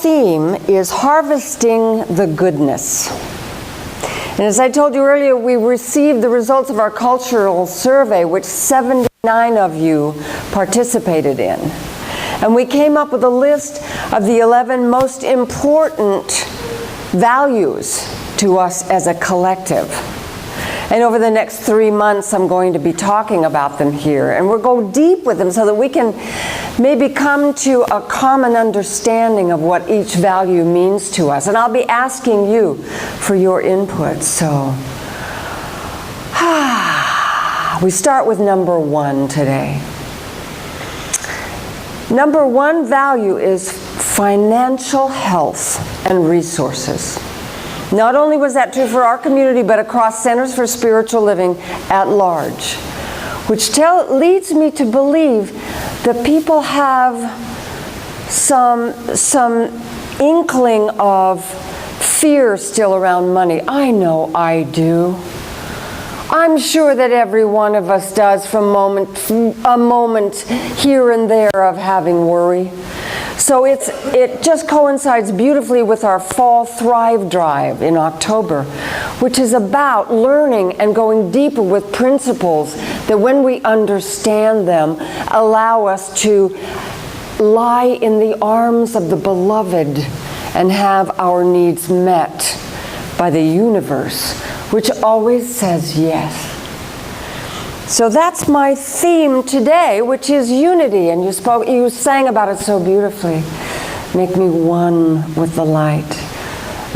theme is harvesting the goodness. And as I told you earlier, we received the results of our cultural survey, which 79 of you participated in. And we came up with a list of the 11 most important values to us as a collective. And over the next 3 months, I'm going to be talking about them here. And we'll go deep with them so that we can maybe come to a common understanding of what each value means to us. And I'll be asking you for your input. So, we start with number 1 today. Number 1 value is financial health and resources. Not only was that true for our community, but across Centers for Spiritual Living at large, which leads me to believe that people have some inkling of fear still around money. I know I do. I'm sure that every one of us does from a moment here and there of having worry. So it just coincides beautifully with our Fall Thrive Drive in October, which is about learning and going deeper with principles that when we understand them, allow us to lie in the arms of the beloved and have our needs met by the universe, which always says yes. So that's my theme today, which is unity. And you sang about it so beautifully. Make me one with the light.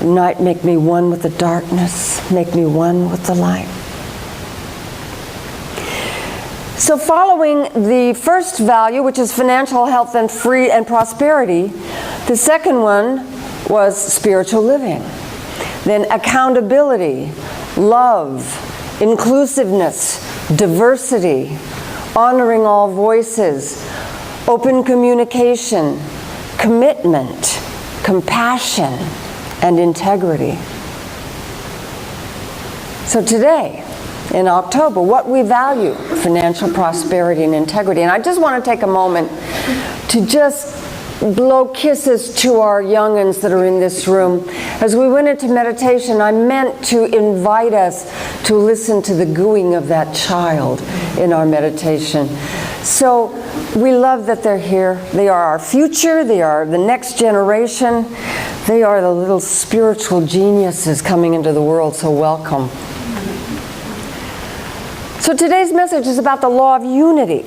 Night, make me one with the darkness. Make me one with the light. So following the first value, which is financial health and free and prosperity, the second one was spiritual living. Then accountability, love, inclusiveness, diversity, honoring all voices, open communication, commitment, compassion, and integrity. So today, in October, what we value, financial prosperity and integrity. And I just want to take a moment to just blow kisses to our young'uns that are in this room. As we went into meditation, I meant to invite us to listen to the gooing of that child in our meditation. So we love that they're here. They are our future. They are the next generation. They are the little spiritual geniuses coming into the world, so welcome. So today's message is about the law of unity.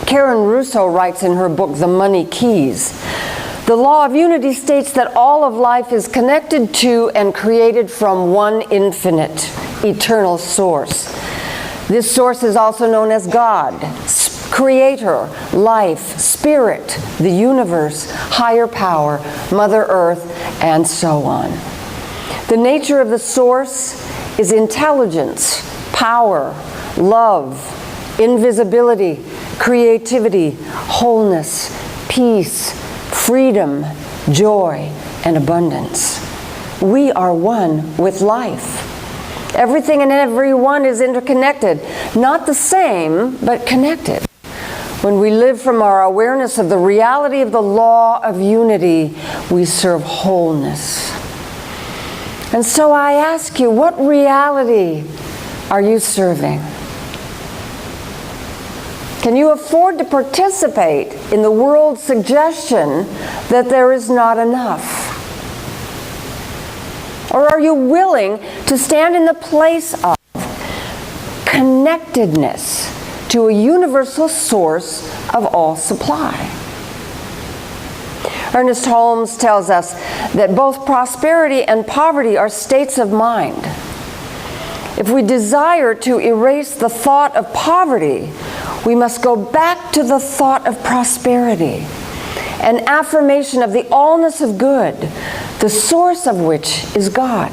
Karen Russo writes in her book, The Money Keys, the law of unity states that all of life is connected to and created from one infinite, eternal source. This source is also known as God, Creator, life, Spirit, the universe, higher power, Mother Earth, and so on. The nature of the source is intelligence, power, love, invisibility, creativity, wholeness, peace, freedom, joy, and abundance. We are one with life. Everything and everyone is interconnected, not the same, but connected. When we live from our awareness of the reality of the law of unity, we serve wholeness. And so I ask you, what reality are you serving? Can you afford to participate in the world's suggestion that there is not enough? Or are you willing to stand in the place of connectedness to a universal source of all supply? Ernest Holmes tells us that both prosperity and poverty are states of mind. If we desire to erase the thought of poverty, we must go back to the thought of prosperity, an affirmation of the allness of good, the source of which is God.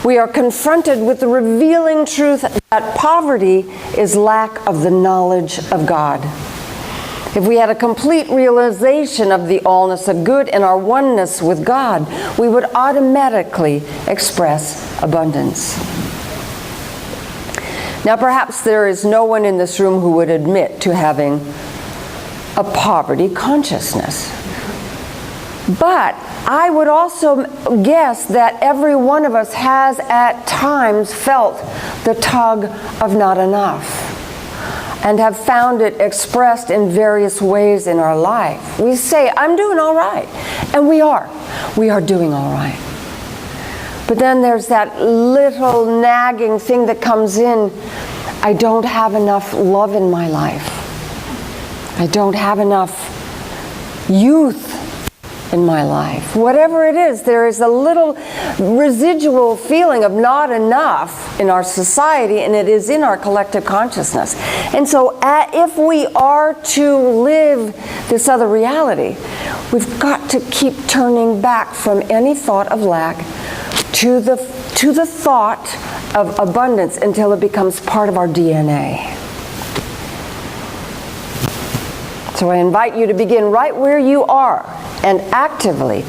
We are confronted with the revealing truth that poverty is lack of the knowledge of God. If we had a complete realization of the allness of good and our oneness with God, we would automatically express abundance. Now, perhaps there is no one in this room who would admit to having a poverty consciousness. But I would also guess that every one of us has at times felt the tug of not enough, and have found it expressed in various ways in our life. We say, I'm doing all right. And we are. We are doing all right. But then there's that little nagging thing that comes in. I don't have enough love in my life. I don't have enough youth in my life. Whatever it is, there is a little residual feeling of not enough in our society, and it is in our collective consciousness. And so if we are to live this other reality, we've got to keep turning back from any thought of lack to the thought of abundance until it becomes part of our DNA. So I invite you to begin right where you are and actively,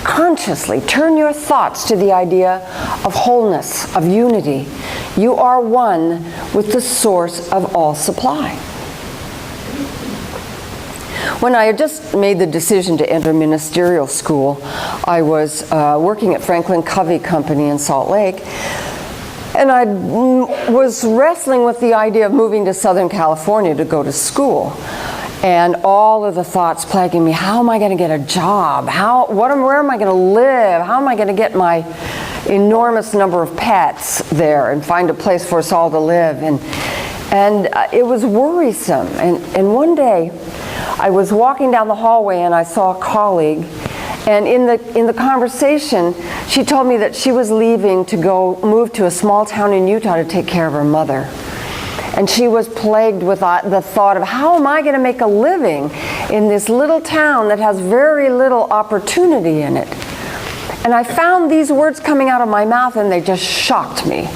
consciously turn your thoughts to the idea of wholeness, of unity. You are one with the source of all supply. When I had just made the decision to enter ministerial school, I was working at Franklin Covey Company in Salt Lake, and I was wrestling with the idea of moving to Southern California to go to school. And all of the thoughts plaguing me, how am I going to get a job? Where am I going to live? How am I going to get my enormous number of pets there and find a place for us all to live? And it was worrisome. And one day, I was walking down the hallway and I saw a colleague. And in the conversation, she told me that she was leaving to go move to a small town in Utah to take care of her mother. And she was plagued with the thought of, how am I going to make a living in this little town that has very little opportunity in it? And I found these words coming out of my mouth, and they just shocked me.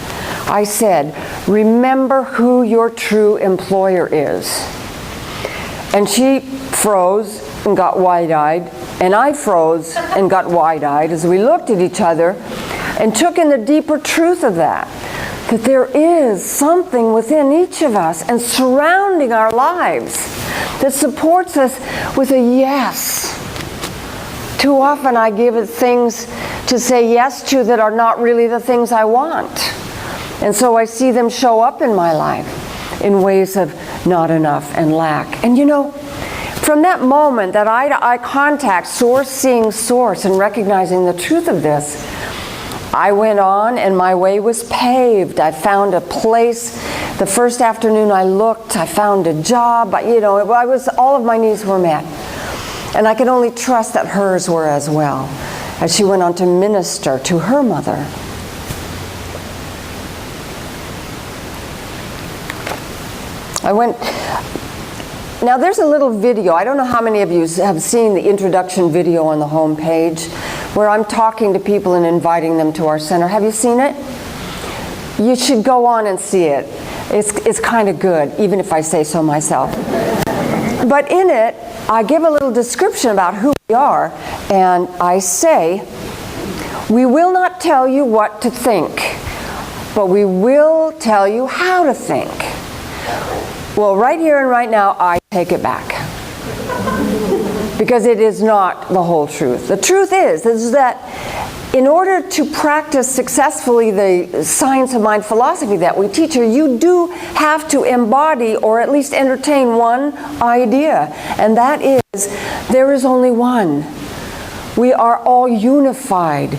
I said, remember who your true employer is. And she froze and got wide-eyed, and I froze and got wide-eyed as we looked at each other and took in the deeper truth of that there is something within each of us and surrounding our lives that supports us with a yes. Too often I give it things to say yes to that are not really the things I want. And so I see them show up in my life in ways of not enough and lack. And you know, from that moment, that eye-to-eye contact, source seeing source, and recognizing the truth of this, I went on and my way was paved. I found a place. The first afternoon I looked, I found a job. All of my needs were met. And I could only trust that hers were as well, as she went on to minister to her mother. Now there's a little video. I don't know how many of you have seen the introduction video on the home page, where I'm talking to people and inviting them to our center. Have you seen it? You should go on and see it. It's kind of good, even if I say so myself. But in it, I give a little description about who we are, and I say, we will not tell you what to think, but we will tell you how to think. Well, right here and right now, I take it back. Because it is not the whole truth. The truth is that in order to practice successfully the science of mind philosophy that we teach here, you do have to embody or at least entertain one idea. And that is, there is only one. We are all unified.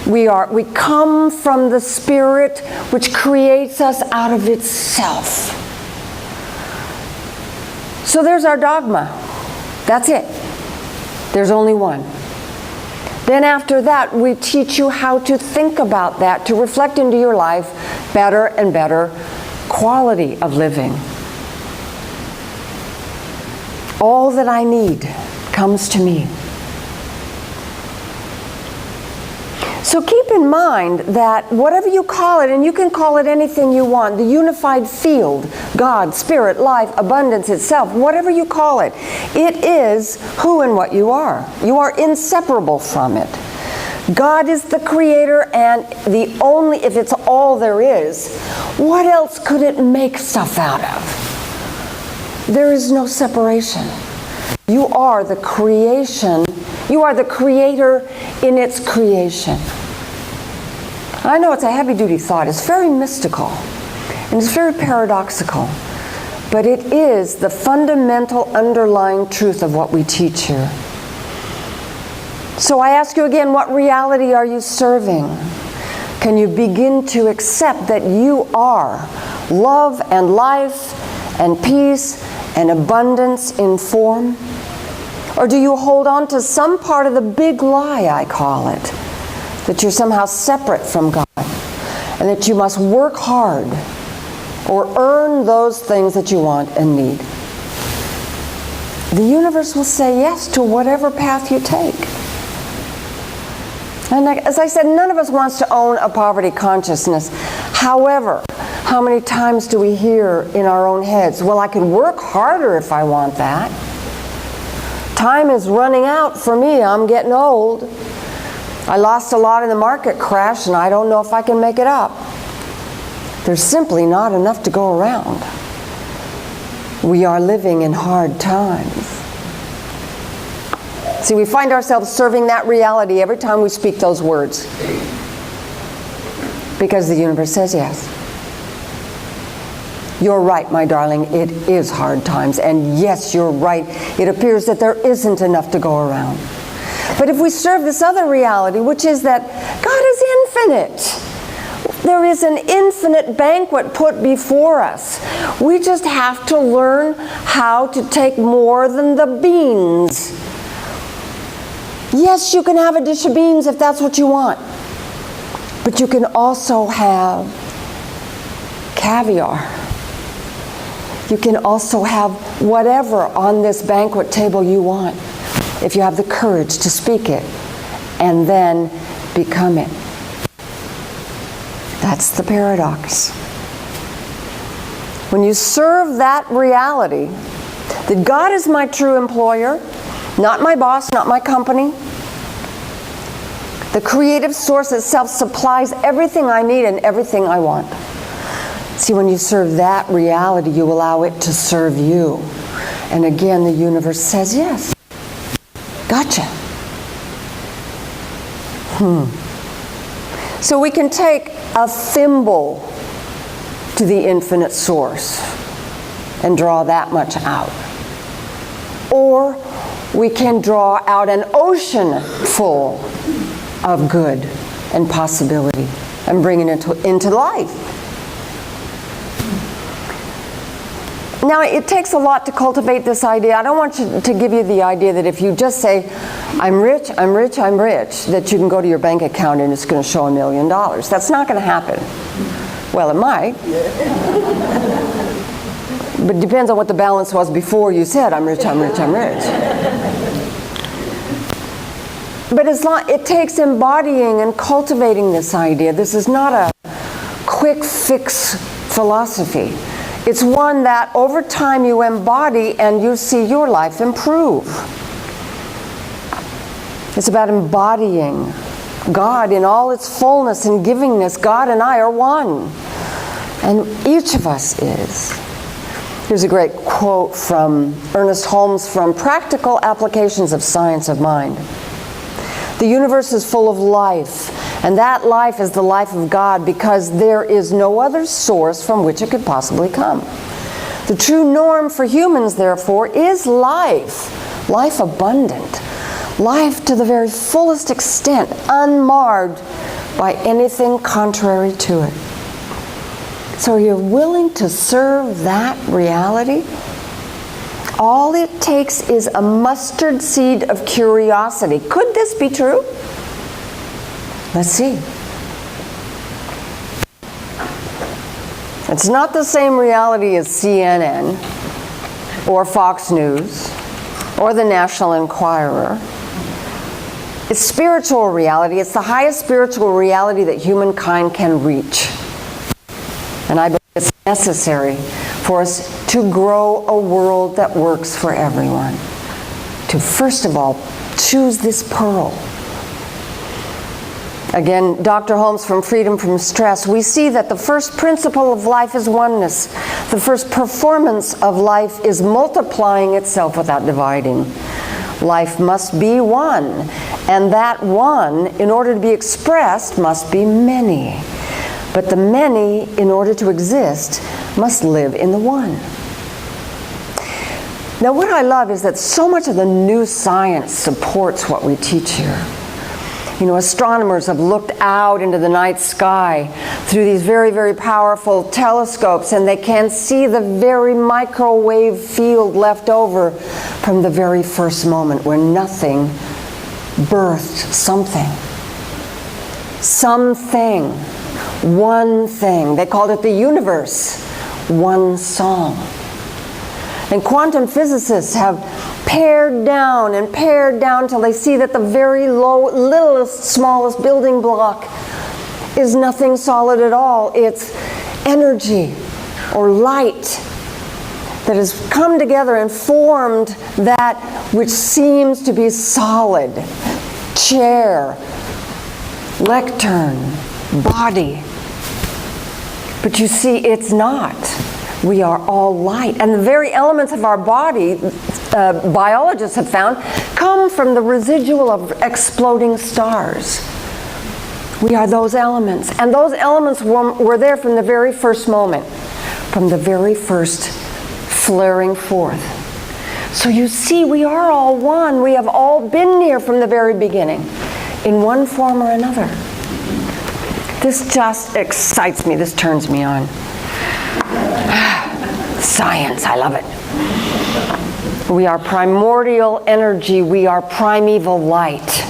We come from the Spirit which creates us out of itself. So there's our dogma. That's it. There's only one. Then after that, we teach you how to think about that, to reflect into your life better and better quality of living. All that I need comes to me. So keep in mind that whatever you call it, and you can call it anything you want, the unified field, God, Spirit, life, abundance itself, whatever you call it, it is who and what you are. You are inseparable from it. God is the creator, and if it's all there is, what else could it make stuff out of? There is no separation. You are the creation. You are the creator in its creation. I know it's a heavy-duty thought. It's very mystical, and it's very paradoxical. But it is the fundamental underlying truth of what we teach here. So I ask you again, what reality are you serving? Can you begin to accept that you are love and life and peace and abundance in form? Or do you hold on to some part of the big lie, I call it, that you're somehow separate from God and that you must work hard or earn those things that you want and need? The universe will say yes to whatever path you take. And as I said, none of us wants to own a poverty consciousness. However, how many times do we hear in our own heads, well, I could work harder if I want that. Time is running out for me. I'm getting old. I lost a lot in the market crash, and I don't know if I can make it up. There's simply not enough to go around. We are living in hard times. See, we find ourselves serving that reality every time we speak those words. Because the universe says yes. You're right, my darling, it is hard times. And yes, you're right, it appears that there isn't enough to go around. But if we serve this other reality, which is that God is infinite, there is an infinite banquet put before us. We just have to learn how to take more than the beans. Yes, you can have a dish of beans if that's what you want. But you can also have caviar. You can also have whatever on this banquet table you want, if you have the courage to speak it and then become it. That's the paradox. When you serve that reality, that God is my true employer, not my boss, not my company. The creative source itself supplies everything I need and everything I want. See, when you serve that reality, you allow it to serve you. And again, the universe says yes. Gotcha. So we can take a thimble to the infinite source and draw that much out. Or we can draw out an ocean full of good and possibility and bring it into life. Now, it takes a lot to cultivate this idea. I don't want to give you the idea that if you just say, I'm rich, I'm rich, I'm rich, that you can go to your bank account and it's going to show $1 million. That's not going to happen. Well, it might. But it depends on what the balance was before you said, I'm rich, I'm rich, I'm rich. But it takes embodying and cultivating this idea. This is not a quick fix philosophy. It's one that over time you embody and you see your life improve. It's about embodying God in all its fullness and givingness. God and I are one. And each of us is. Here's a great quote from Ernest Holmes from Practical Applications of Science of Mind. The universe is full of life, and that life is the life of God because there is no other source from which it could possibly come. The true norm for humans, therefore, is life. Life abundant. Life to the very fullest extent, unmarred by anything contrary to it. So you're willing to serve that reality? All it takes is a mustard seed of curiosity. Could this be true? Let's see. It's not the same reality as CNN or Fox News or the National Enquirer. It's spiritual reality. It's the highest spiritual reality that humankind can reach. And I believe it's necessary for us to grow a world that works for everyone. To first of all, choose this pearl. Again, Dr. Holmes from Freedom from Stress, we see that the first principle of life is oneness. The first performance of life is multiplying itself without dividing. Life must be one, and that one, in order to be expressed, must be many. But the many, in order to exist, must live in the one. Now, what I love is that so much of the new science supports what we teach here. You know, astronomers have looked out into the night sky through these very, very powerful telescopes, and they can see the very microwave field left over from the very first moment where nothing birthed something. Something. One thing. They called it the universe. One song. And quantum physicists have pared down till they see that the very littlest, smallest building block is nothing solid at all. It's energy or light that has come together and formed that which seems to be solid. Chair, lectern, body. But you see, it's not. We are all light. And the very elements of our body, biologists have found, come from the residual of exploding stars. We are those elements. And those elements were there from the very first moment, from the very first flaring forth. So you see, we are all one. We have all been here from the very beginning, in one form or another. This just excites me. This turns me on. Science, I love it. We are primordial energy. We are primeval light,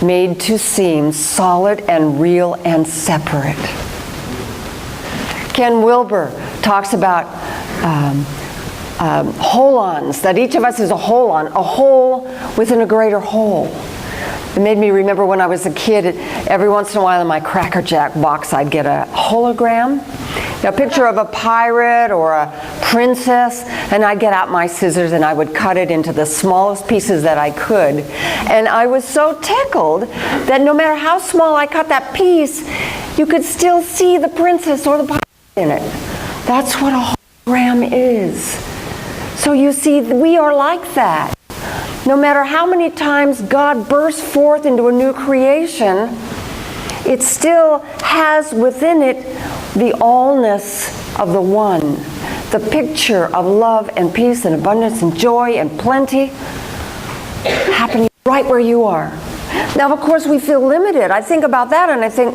made to seem solid and real and separate. Ken Wilber talks about holons, that each of us is a holon, a whole within a greater whole. It made me remember when I was a kid, every once in a while in my Cracker Jack box I'd get a hologram, a picture of a pirate or a princess, and I'd get out my scissors and I would cut it into the smallest pieces that I could. And I was so tickled that no matter how small I cut that piece, you could still see the princess or the pirate in it. That's what a hologram is. So you see, we are like that. No matter how many times God bursts forth into a new creation, it still has within it the allness of the one, the picture of love and peace and abundance and joy and plenty happening right where you are. Now, of course, we feel limited. I think about that and I think,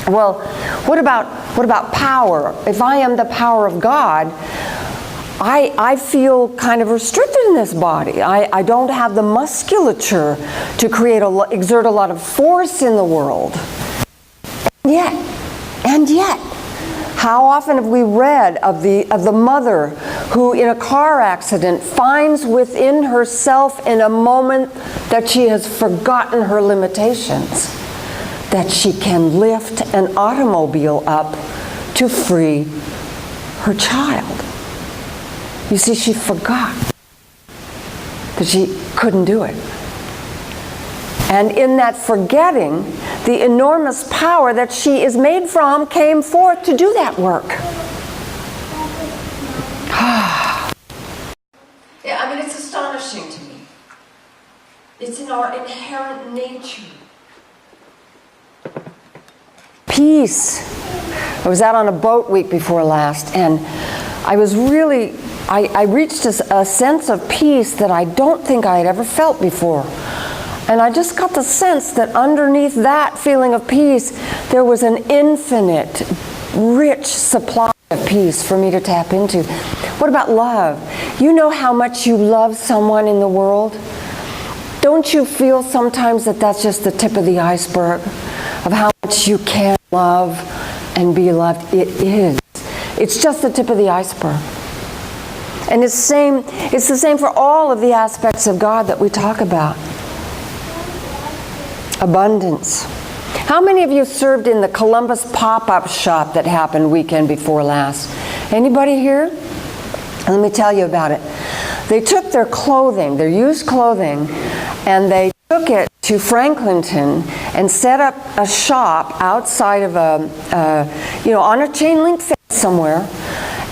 well, what about power? If I am the power of God, I feel kind of restricted in this body. I don't have the musculature to exert a lot of force in the world. And yet, how often have we read of the mother who in a car accident finds within herself in a moment that she has forgotten her limitations, that she can lift an automobile up to free her child. You see, she forgot that she couldn't do it. And in that forgetting, the enormous power that she is made from came forth to do that work. Yeah, I mean, it's astonishing to me. It's in our inherent nature. Peace. I was out on a boat week before last, and I was really, I reached a sense of peace that I don't think I had ever felt before. And I just got the sense that underneath that feeling of peace, there was an infinite, rich supply of peace for me to tap into. What about love? You know how much you love someone in the world? Don't you feel sometimes that that's just the tip of the iceberg of how much you can love and be loved? It is. It's just the tip of the iceberg. And it's the same for all of the aspects of God that we talk about. Abundance. How many of you served in the Columbus pop-up shop that happened weekend before last? Anybody here? Let me tell you about it. They took their clothing, their used clothing, and they took it to Franklinton and set up a shop outside of on a chain link fence somewhere,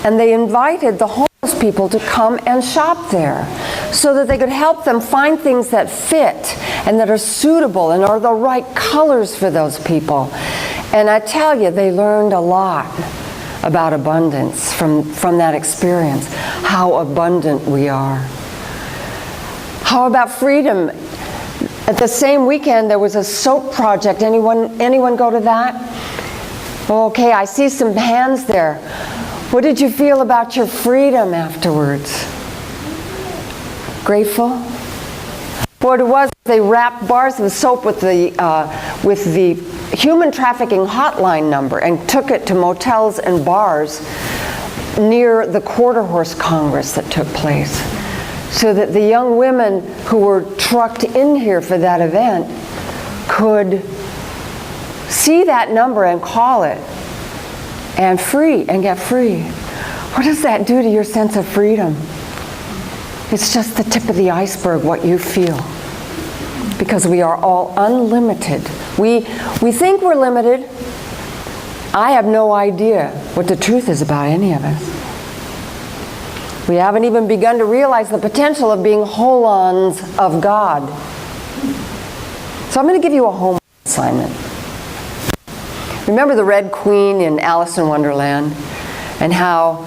and they invited the homeless people to come and shop there so that they could help them find things that fit and that are suitable and are the right colors for those people. And I tell you, they learned a lot about abundance from that experience, how abundant we are. How about freedom? At the same weekend, there was a soap project. Anyone go to that? Okay, I see some hands there. What did you feel about your freedom afterwards? Grateful? What it was, they wrapped bars of soap with the human trafficking hotline number and took it to motels and bars near the Quarter Horse Congress that took place, so that the young women who were trucked in here for that event could see that number and call it and get free. What does that do to your sense of freedom? It's just the tip of the iceberg, what you feel. Because we are all unlimited. We think we're limited. I have no idea what the truth is about any of us. We haven't even begun to realize the potential of being holons of God. So I'm going to give you a homework assignment. Remember the Red Queen in Alice in Wonderland, and how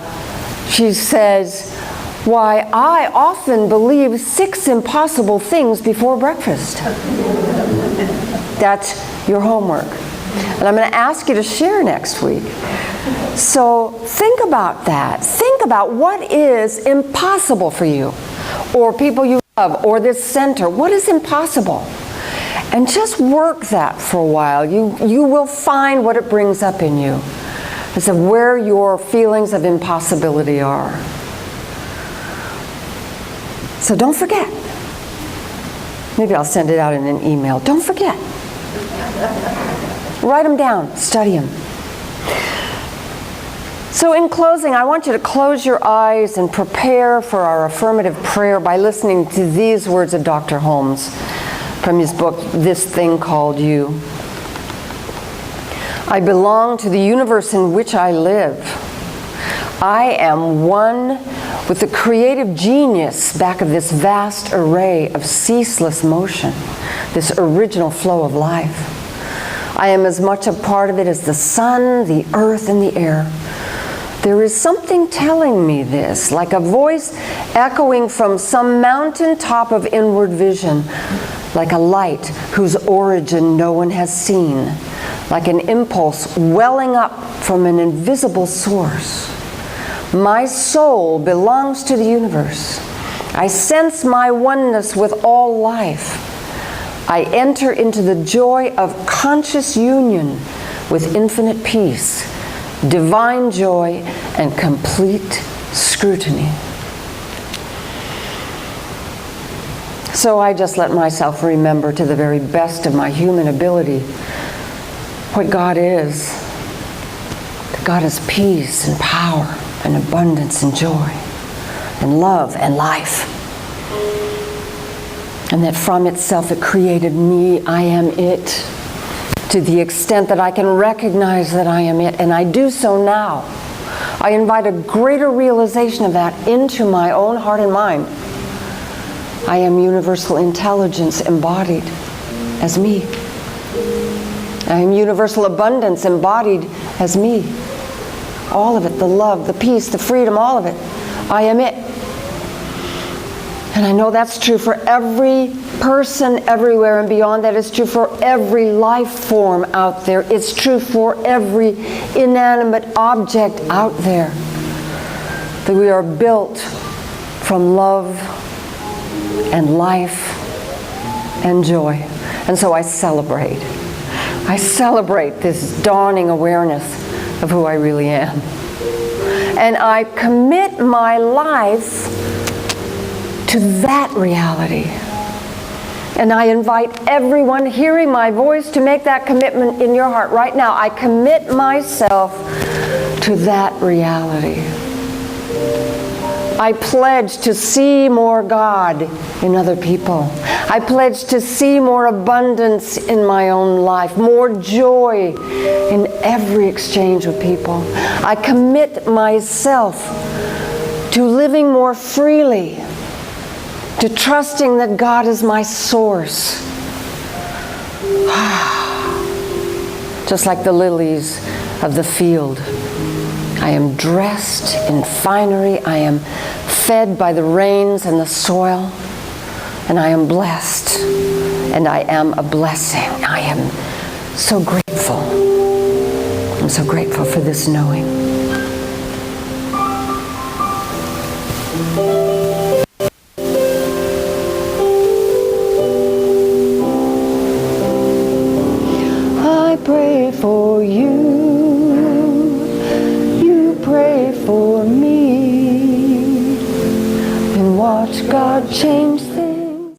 she says, "Why, I often believe 6 impossible things before breakfast." That's your homework. And I'm going to ask you to share next week. So think about that. Think about what is impossible for you, or people you love, or this center. What is impossible? And just work that for a while. You will find what it brings up in you as to where your feelings of impossibility are. So don't forget. Maybe I'll send it out in an email. Don't forget. Write them down. Study them. So in closing, I want you to close your eyes and prepare for our affirmative prayer by listening to these words of Dr. Holmes from his book, This Thing Called You. I belong to the universe in which I live. I am one with the creative genius back of this vast array of ceaseless motion, this original flow of life. I am as much a part of it as the sun, the earth, and the air. There is something telling me this, like a voice echoing from some mountaintop of inward vision, like a light whose origin no one has seen, like an impulse welling up from an invisible source. My soul belongs to the universe. I sense my oneness with all life. I enter into the joy of conscious union with infinite peace, divine joy, and complete scrutiny. So I just let myself remember to the very best of my human ability what God is. That God is peace and power and abundance and joy and love and life. And that from itself it created me, I am it, to the extent that I can recognize that I am it, and I do so now. I invite a greater realization of that into my own heart and mind. I am universal intelligence embodied as me. I am universal abundance embodied as me. All of it, the love, the peace, the freedom, all of it. I am it. And I know that's true for every person everywhere and beyond. That is true for every life form out there. It's true for every inanimate object out there. That we are built from love and life and joy. And so I celebrate. I celebrate this dawning awareness of who I really am. And I commit my life to that reality. And I invite everyone hearing my voice to make that commitment in your heart right now. I commit myself to that reality. I pledge to see more God in other people. I pledge to see more abundance in my own life, more joy in every exchange with people. I commit myself to living more freely, to trusting that God is my source. Just like the lilies of the field, I am dressed in finery, I am fed by the rains and the soil, and I am blessed, and I am a blessing. I am so grateful. I'm so grateful for this knowing.